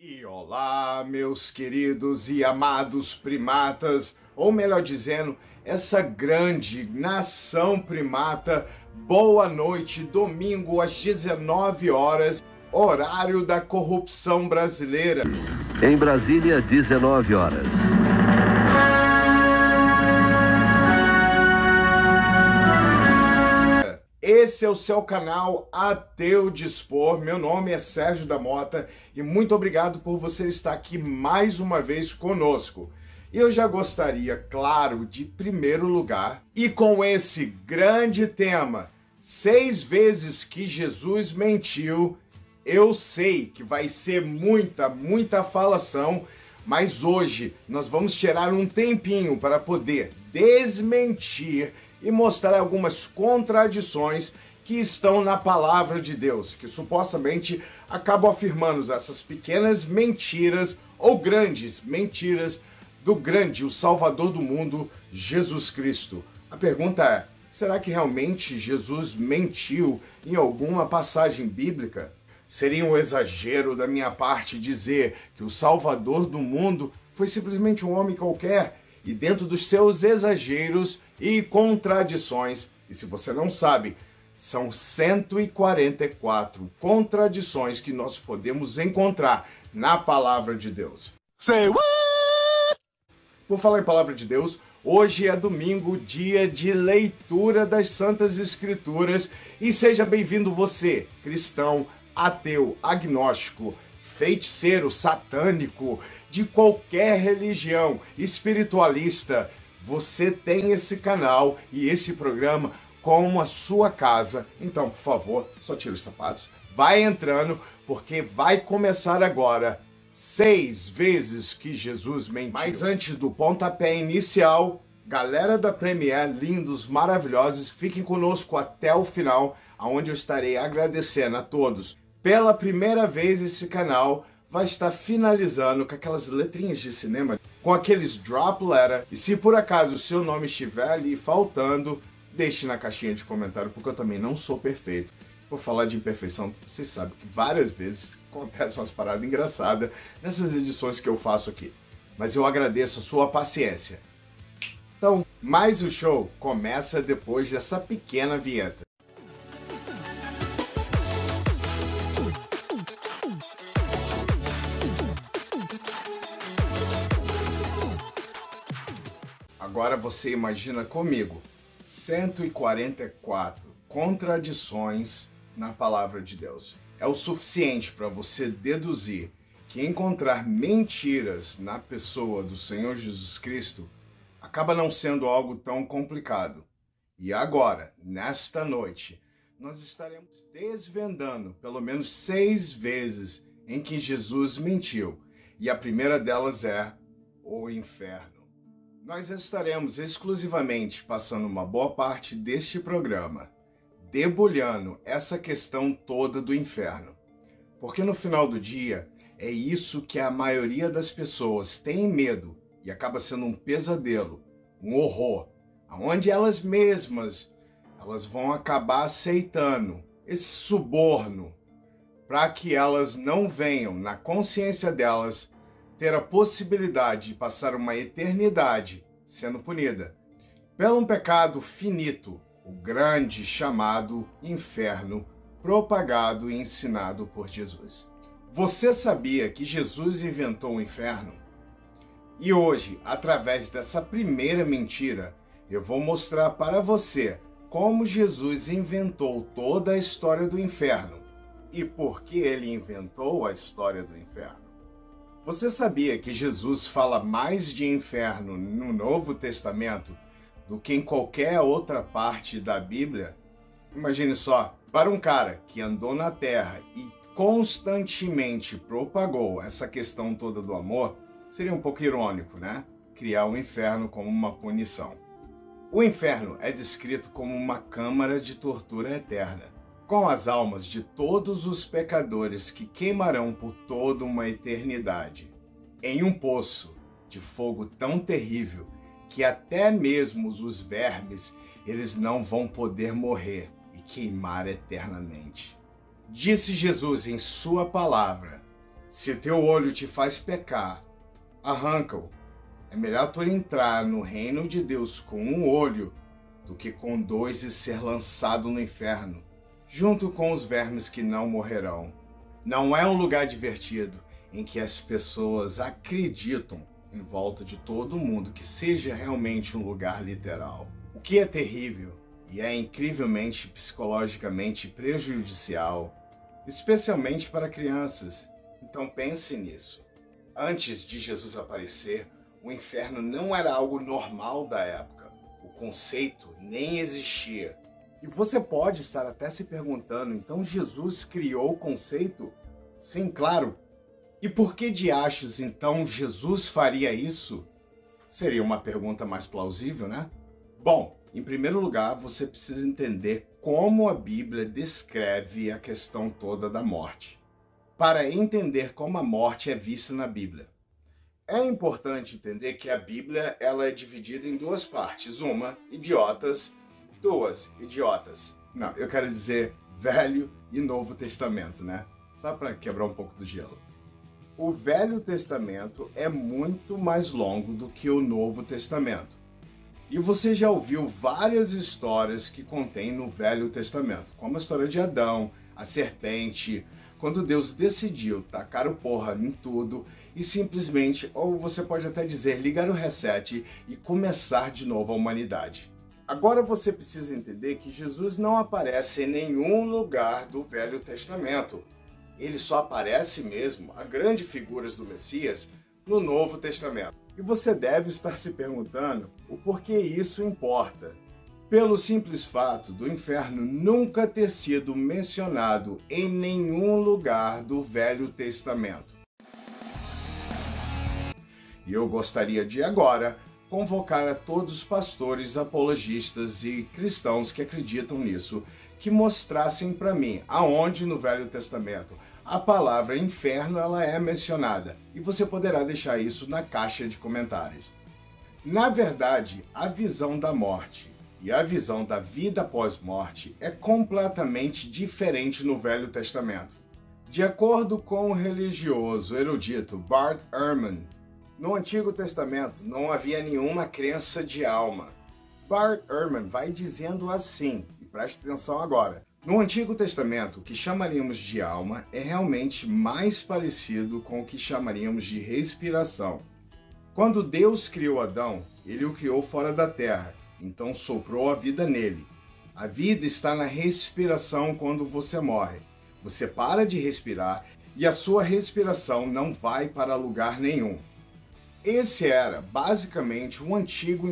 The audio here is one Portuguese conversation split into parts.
E olá, meus queridos e amados primatas, ou melhor dizendo, essa grande nação primata. Boa noite, domingo às 19 horas, horário da corrupção brasileira. Em Brasília, 19 horas. Esse é o seu canal A Teu Dispor. Meu nome é Sérgio da Mota e muito obrigado por você estar aqui mais uma vez conosco. Eu já gostaria, claro, de primeiro lugar, e com esse grande tema, 6 vezes que Jesus mentiu, eu sei que vai ser muita falação, mas hoje nós vamos tirar um tempinho para poder desmentir e mostrar algumas contradições que estão na palavra de Deus, que supostamente acabam afirmando essas pequenas mentiras ou grandes mentiras do grande, o Salvador do mundo, Jesus Cristo. A pergunta é, será que realmente Jesus mentiu em alguma passagem bíblica? Seria um exagero da minha parte dizer que o Salvador do mundo foi simplesmente um homem qualquer e dentro dos seus exageros e contradições, e se você não sabe, são 144 contradições que nós podemos encontrar na palavra de Deus. Say what? Por falar em palavra de Deus, hoje é domingo, dia de leitura das Santas Escrituras, e seja bem-vindo você, cristão, ateu, agnóstico, feiticeiro, satânico, de qualquer religião, espiritualista. Você tem esse canal e esse programa como a sua casa. Então, por favor, só tira os sapatos, vai entrando, porque vai começar agora 6 vezes que Jesus mentiu. Mas antes do pontapé inicial, galera da Premiere, lindos, maravilhosos, fiquem conosco até o final, onde eu estarei agradecendo a todos. Pela primeira vez esse canal vai estar finalizando com aquelas letrinhas de cinema, com aqueles drop letter, e se por acaso o seu nome estiver ali faltando, deixe na caixinha de comentário, porque eu também não sou perfeito. Por falar de imperfeição, vocês sabem que várias vezes acontecem umas paradas engraçadas nessas edições que eu faço aqui. Mas eu agradeço a sua paciência. Então, mais o show começa depois dessa pequena vinheta. Agora você imagina comigo, 144 contradições na palavra de Deus. É o suficiente para você deduzir que encontrar mentiras na pessoa do Senhor Jesus Cristo acaba não sendo algo tão complicado. E agora, nesta noite, nós estaremos desvendando pelo menos 6 vezes em que Jesus mentiu. E a primeira delas é o inferno. Nós estaremos exclusivamente passando uma boa parte deste programa debulhando essa questão toda do inferno. Porque no final do dia, é isso que a maioria das pessoas tem medo e acaba sendo um pesadelo, um horror, onde elas mesmas elas vão acabar aceitando esse suborno para que elas não venham, na consciência delas, ter a possibilidade de passar uma eternidade sendo punida pelo um pecado finito, o grande chamado inferno, propagado e ensinado por Jesus. Você sabia que Jesus inventou o inferno? E hoje, através dessa primeira mentira, eu vou mostrar para você como Jesus inventou toda a história do inferno e por que ele inventou a história do inferno. Você sabia que Jesus fala mais de inferno no Novo Testamento do que em qualquer outra parte da Bíblia? Imagine só, para um cara que andou na Terra e constantemente propagou essa questão toda do amor, seria um pouco irônico, né? Criar o inferno como uma punição. O inferno é descrito como uma câmara de tortura eterna, com as almas de todos os pecadores que queimarão por toda uma eternidade, em um poço de fogo tão terrível que até mesmo os vermes eles não vão poder morrer e queimar eternamente. Disse Jesus em sua palavra Se teu olho te faz pecar, arranca-o. É melhor tu entrar no reino de Deus com um olho do que com dois e ser lançado no inferno, junto com os vermes que não morrerão. Não é um lugar divertido em que as pessoas acreditam em volta de todo mundo que seja realmente um lugar literal. O que é terrível e é incrivelmente psicologicamente prejudicial, especialmente para crianças. Então pense nisso. Antes de Jesus aparecer, o inferno não era algo normal da época. O conceito nem existia. E você pode estar até se perguntando, então Jesus criou o conceito? Sim, claro. E por que diachos então Jesus faria isso? Seria uma pergunta mais plausível, né? Bom, em primeiro lugar, você precisa entender como a Bíblia descreve a questão toda da morte, para entender como a morte é vista na Bíblia. É importante entender que a Bíblia ela é dividida em duas partes. Uma, idiotas. Duas, idiotas. Não, eu quero dizer Velho e Novo Testamento, né? Só para quebrar um pouco do gelo. O Velho Testamento é muito mais longo do que o Novo Testamento. E você já ouviu várias histórias que contém no Velho Testamento, como a história de Adão, a serpente, quando Deus decidiu tacar o porra em tudo e simplesmente, ou você pode até dizer, ligar o reset e começar de novo a humanidade. Agora você precisa entender que Jesus não aparece em nenhum lugar do Velho Testamento. Ele só aparece mesmo, a grandes figuras do Messias, no Novo Testamento. E você deve estar se perguntando o porquê isso importa. Pelo simples fato do inferno nunca ter sido mencionado em nenhum lugar do Velho Testamento. E eu gostaria de agora convocar a todos os pastores, apologistas e cristãos que acreditam nisso, que mostrassem para mim aonde no Velho Testamento a palavra inferno ela é mencionada. E você poderá deixar isso na caixa de comentários. Na verdade, a visão da morte e a visão da vida pós-morte é completamente diferente no Velho Testamento. De acordo com o religioso erudito Bart Ehrman, no Antigo Testamento não havia nenhuma crença de alma. Bart Ehrman vai dizendo assim, e preste atenção agora. No Antigo Testamento, o que chamaríamos de alma é realmente mais parecido com o que chamaríamos de respiração. Quando Deus criou Adão, ele o criou fora da terra, então soprou a vida nele. A vida está na respiração quando você morre. Você para de respirar e a sua respiração não vai para lugar nenhum. Esse era basicamente o antigo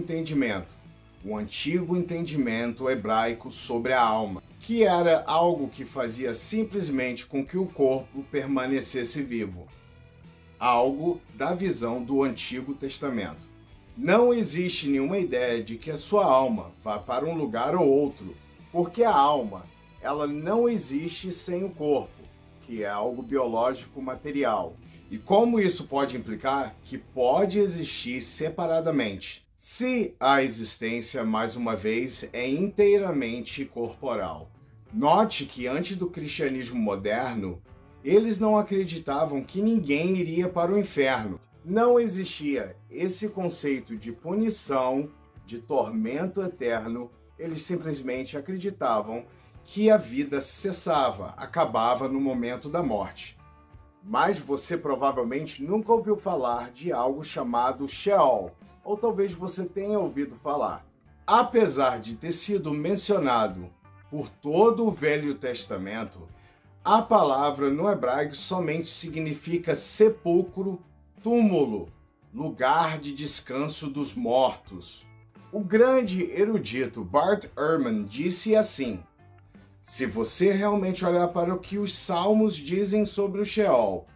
entendimento hebraico sobre a alma, que era algo que fazia simplesmente com que o corpo permanecesse vivo. Algo da visão do Antigo Testamento. Não existe nenhuma ideia de que a sua alma vá para um lugar ou outro, porque a alma, ela não existe sem o corpo, que é algo biológico material. E como isso pode implicar que pode existir separadamente, se a existência, mais uma vez, é inteiramente corporal. Note que antes do cristianismo moderno, eles não acreditavam que ninguém iria para o inferno. Não existia esse conceito de punição, de tormento eterno. Eles simplesmente acreditavam que a vida cessava, acabava no momento da morte. Mas você provavelmente nunca ouviu falar de algo chamado Sheol, ou talvez você tenha ouvido falar. Apesar de ter sido mencionado por todo o Velho Testamento, a palavra no hebraico somente significa sepulcro, túmulo, lugar de descanso dos mortos. O grande erudito Bart Ehrman disse assim: se você realmente olhar para o que os salmos dizem sobre o Sheol,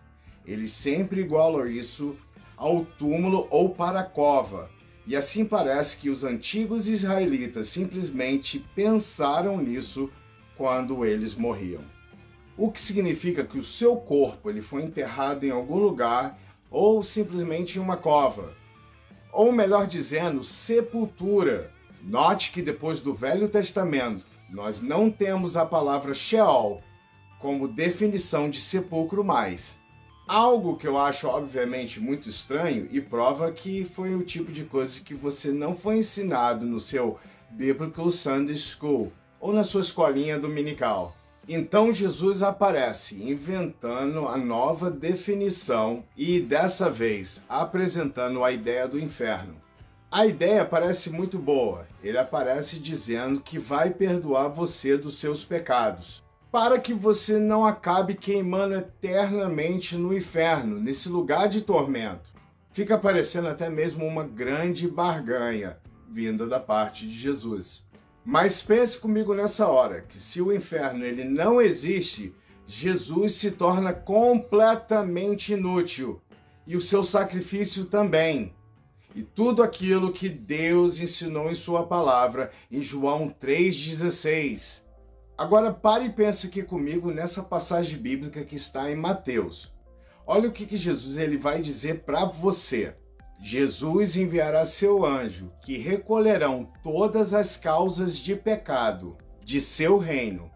eles sempre igualam isso ao túmulo ou para a cova. E assim parece que os antigos israelitas simplesmente pensaram nisso quando eles morriam. O que significa que o seu corpo ele foi enterrado em algum lugar ou simplesmente em uma cova. Ou melhor dizendo, sepultura. Note que depois do Velho Testamento, nós não temos a palavra Sheol como definição de sepulcro mais. Algo que eu acho, obviamente, muito estranho e prova que foi o tipo de coisa que você não foi ensinado no seu Biblical Sunday School ou na sua escolinha dominical. Então Jesus aparece inventando a nova definição e, dessa vez, apresentando a ideia do inferno. A ideia parece muito boa. Ele aparece dizendo que vai perdoar você dos seus pecados, para que você não acabe queimando eternamente no inferno, nesse lugar de tormento. Fica parecendo até mesmo uma grande barganha vinda da parte de Jesus. Mas pense comigo nessa hora, que se o inferno ele não existe, Jesus se torna completamente inútil, e o seu sacrifício também. E tudo aquilo que Deus ensinou em sua palavra, em João 3,16. Agora pare e pense aqui comigo nessa passagem bíblica que está em Mateus. Olha o que Jesus ele vai dizer para você. Jesus enviará seu anjo, que recolherão todas as causas de pecado de seu reino,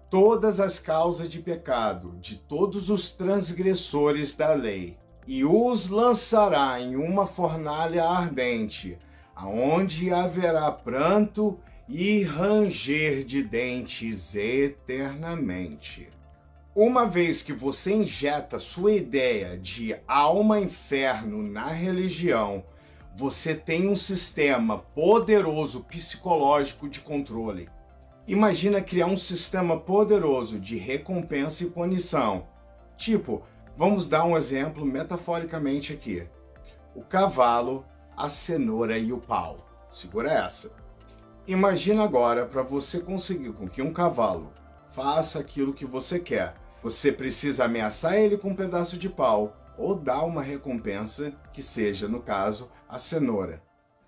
todas as causas de pecado de todos os transgressores da lei, e os lançará em uma fornalha ardente, aonde haverá pranto e ranger de dentes eternamente. Uma vez que você injeta sua ideia de alma-inferno na religião, você tem um sistema poderoso psicológico de controle. Imagina criar um sistema poderoso de recompensa e punição. Tipo, vamos dar um exemplo metaforicamente aqui. O cavalo, a cenoura e o pau. Segura essa. Imagina agora para você conseguir com que um cavalo faça aquilo que você quer. Você precisa ameaçar ele com um pedaço de pau ou dar uma recompensa que seja, no caso, a cenoura.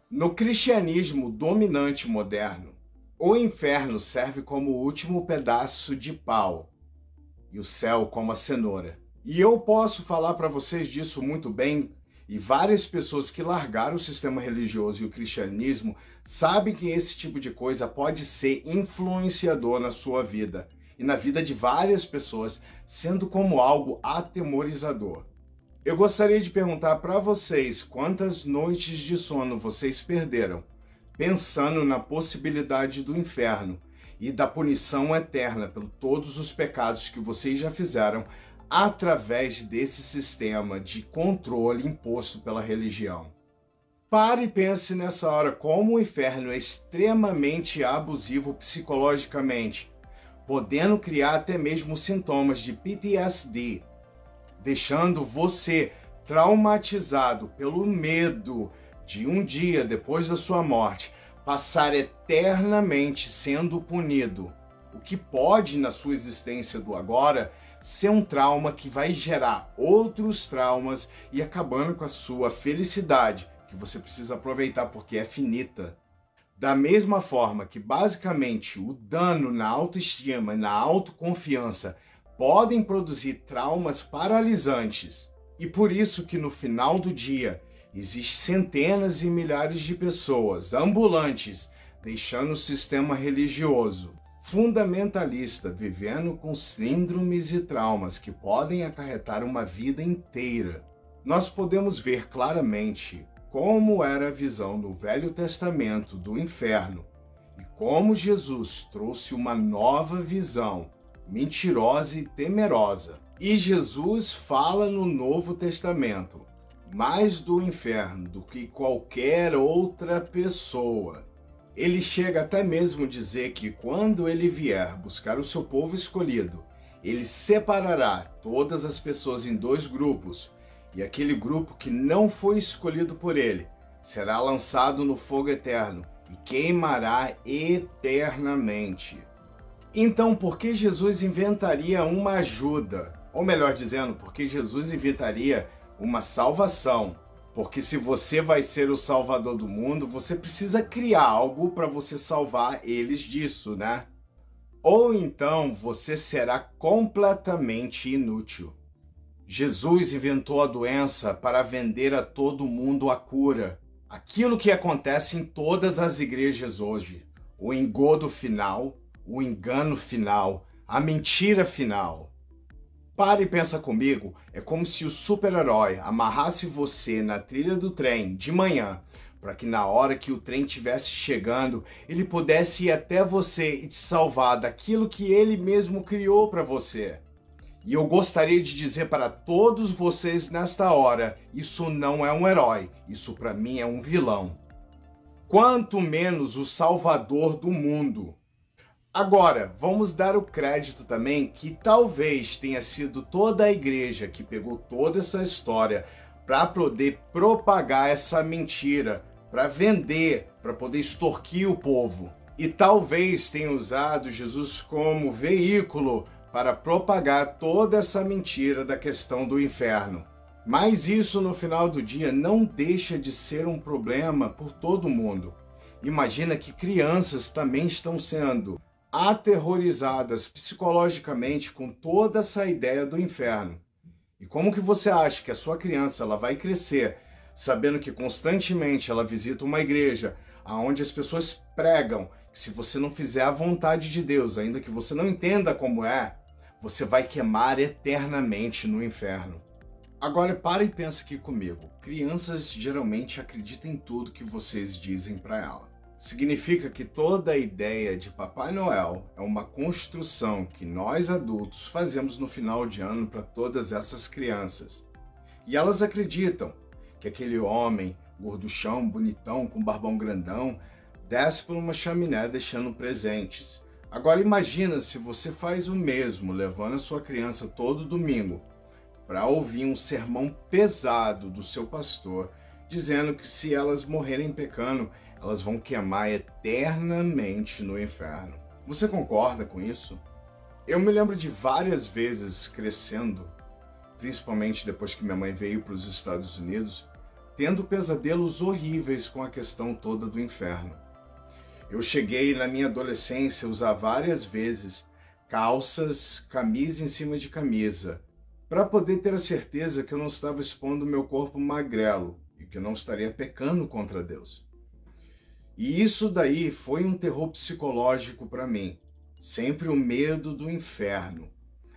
No cristianismo dominante moderno, o inferno serve como o último pedaço de pau e o céu como a cenoura. E eu posso falar para vocês disso muito bem, e várias pessoas que largaram o sistema religioso e o cristianismo sabem que esse tipo de coisa pode ser influenciador na sua vida e na vida de várias pessoas, sendo como algo atemorizador. Eu gostaria de perguntar para vocês quantas noites de sono vocês perderam pensando na possibilidade do inferno e da punição eterna por todos os pecados que vocês já fizeram através desse sistema de controle imposto pela religião. Pare e pense nessa hora como o inferno é extremamente abusivo psicologicamente, podendo criar até mesmo sintomas de PTSD, deixando você traumatizado pelo medo de um dia depois da sua morte passar eternamente sendo punido, o que pode, na sua existência do agora, ser um trauma que vai gerar outros traumas e acabando com a sua felicidade, que você precisa aproveitar porque é finita. Da mesma forma que, basicamente, o dano na autoestima e na autoconfiança podem produzir traumas paralisantes, e por isso que no final do dia existem centenas e milhares de pessoas ambulantes deixando o sistema religioso fundamentalista, vivendo com síndromes e traumas que podem acarretar uma vida inteira. Nós podemos ver claramente como era a visão no Velho Testamento do inferno e como Jesus trouxe uma nova visão, mentirosa e temerosa. E Jesus fala no Novo Testamento mais do inferno do que qualquer outra pessoa. Ele chega até mesmo a dizer que quando ele vier buscar o seu povo escolhido, ele separará todas as pessoas em dois grupos, e aquele grupo que não foi escolhido por ele será lançado no fogo eterno e queimará eternamente. Então, por que Jesus inventaria uma ajuda? Ou melhor dizendo, por que Jesus inventaria uma salvação? Porque se você vai ser o salvador do mundo, você precisa criar algo para você salvar eles disso, né? Ou então você será completamente inútil. Jesus inventou a doença para vender a todo mundo a cura. Aquilo que acontece em todas as igrejas hoje. O engodo final, o engano final, a mentira final. Para e pensa comigo, é como se o super-herói amarrasse você na trilha do trem de manhã, para que na hora que o trem estivesse chegando, ele pudesse ir até você e te salvar daquilo que ele mesmo criou para você. E eu gostaria de dizer para todos vocês nesta hora, isso não é um herói, isso para mim é um vilão. Quanto menos o salvador do mundo. Agora, vamos dar o crédito também que talvez tenha sido toda a igreja que pegou toda essa história para poder propagar essa mentira, para vender, para poder extorquir o povo. E talvez tenha usado Jesus como veículo para propagar toda essa mentira da questão do inferno. Mas isso no final do dia não deixa de ser um problema por todo mundo. Imagina que crianças também estão sendo aterrorizadas psicologicamente com toda essa ideia do inferno. E como que você acha que a sua criança ela vai crescer sabendo que constantemente ela visita uma igreja onde as pessoas pregam que se você não fizer a vontade de Deus, ainda que você não entenda como é, você vai queimar eternamente no inferno? Agora para e pensa aqui comigo. Crianças geralmente acreditam em tudo que vocês dizem para ela. Significa que toda a ideia de Papai Noel é uma construção que nós adultos fazemos no final de ano para todas essas crianças. E elas acreditam que aquele homem gorduchão, bonitão, com barbão grandão, desce por uma chaminé deixando presentes. Agora imagina se você faz o mesmo, levando a sua criança todo domingo para ouvir um sermão pesado do seu pastor, dizendo que se elas morrerem pecando, elas vão queimar eternamente no inferno. Você concorda com isso? Eu me lembro de várias vezes crescendo, principalmente depois que minha mãe veio para os Estados Unidos, tendo pesadelos horríveis com a questão toda do inferno. Eu cheguei na minha adolescência a usar várias vezes calças, camisa em cima de camisa, para poder ter a certeza que eu não estava expondo meu corpo magrelo e que eu não estaria pecando contra Deus. E isso daí foi um terror psicológico para mim. Sempre o medo do inferno.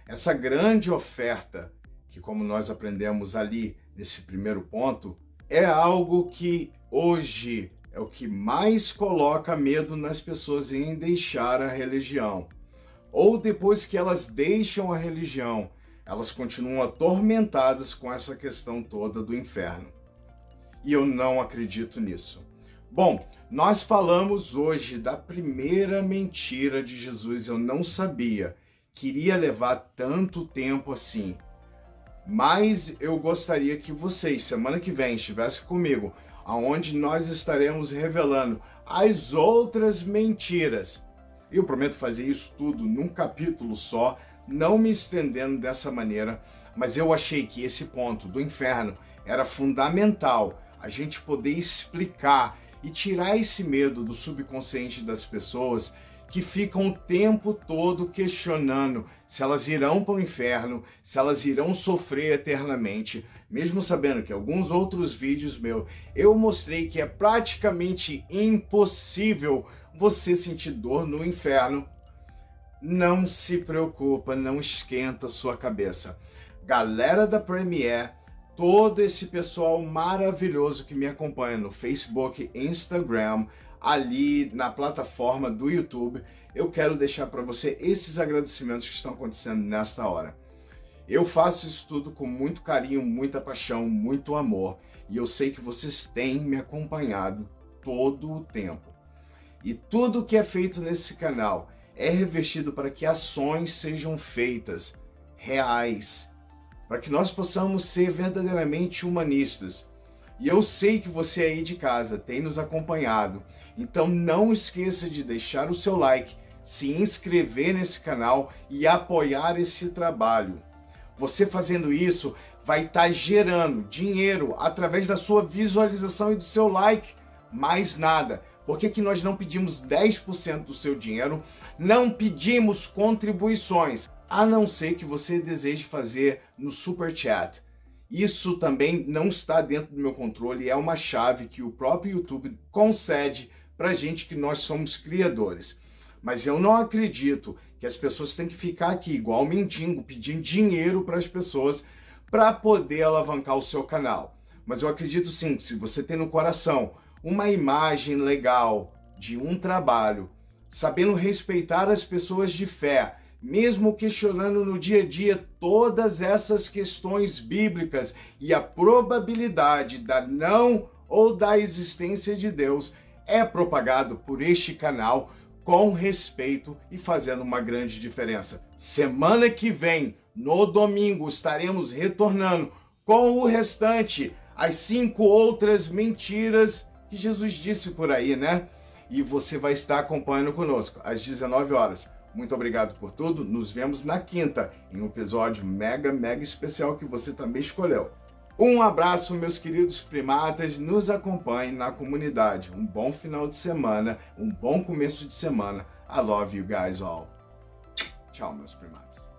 Essa grande oferta, que como nós aprendemos ali nesse primeiro ponto, é algo que hoje é o que mais coloca medo nas pessoas em deixar a religião. Ou depois que elas deixam a religião, elas continuam atormentadas com essa questão toda do inferno. E eu não acredito nisso. Bom, nós falamos hoje da primeira mentira de Jesus. Eu não sabia que iria levar tanto tempo assim. Mas eu gostaria que vocês, semana que vem, estivessem comigo, onde nós estaremos revelando as outras mentiras. Eu prometo fazer isso tudo num capítulo só, não me estendendo dessa maneira, mas eu achei que esse ponto do inferno era fundamental a gente poder explicar e tirar esse medo do subconsciente das pessoas que ficam o tempo todo questionando se elas irão para o inferno, se elas irão sofrer eternamente, mesmo sabendo que alguns outros vídeos meus eu mostrei que é praticamente impossível você sentir dor no inferno. Não se preocupa, não esquenta sua cabeça. Galera da Premiere, todo esse pessoal maravilhoso que me acompanha no Facebook, Instagram, ali na plataforma do YouTube, eu quero deixar para você esses agradecimentos que estão acontecendo nesta hora. Eu faço isso tudo com muito carinho, muita paixão, muito amor, e eu sei que vocês têm me acompanhado todo o tempo. E tudo que é feito nesse canal é revestido para que ações sejam feitas reais, para que nós possamos ser verdadeiramente humanistas. E eu sei que você aí de casa tem nos acompanhado, então não esqueça de deixar o seu like, se inscrever nesse canal e apoiar esse trabalho. Você fazendo isso vai estar gerando dinheiro através da sua visualização e do seu like, mais nada. Por que nós não pedimos 10% do seu dinheiro, não pedimos contribuições, a não ser que você deseje fazer no Super Chat. Isso também não está dentro do meu controle, é uma chave que o próprio YouTube concede para gente que nós somos criadores. Mas eu não acredito que as pessoas têm que ficar aqui, igual mendigo, pedindo dinheiro para as pessoas para poder alavancar o seu canal. Mas eu acredito sim que se você tem no coração uma imagem legal de um trabalho, sabendo respeitar as pessoas de fé, mesmo questionando no dia a dia todas essas questões bíblicas e a probabilidade da não ou da existência de Deus, é propagado por este canal com respeito e fazendo uma grande diferença. Semana que vem, no domingo, estaremos retornando com o restante, as 5 outras mentiras que Jesus disse por aí, né? E você vai estar acompanhando conosco às 19 horas. Muito obrigado por tudo. Nos vemos na quinta, em um episódio mega especial que você também escolheu. Um abraço, meus queridos primatas. Nos acompanhem na comunidade. Um bom final de semana, um bom começo de semana. I love you guys all. Tchau, meus primatas.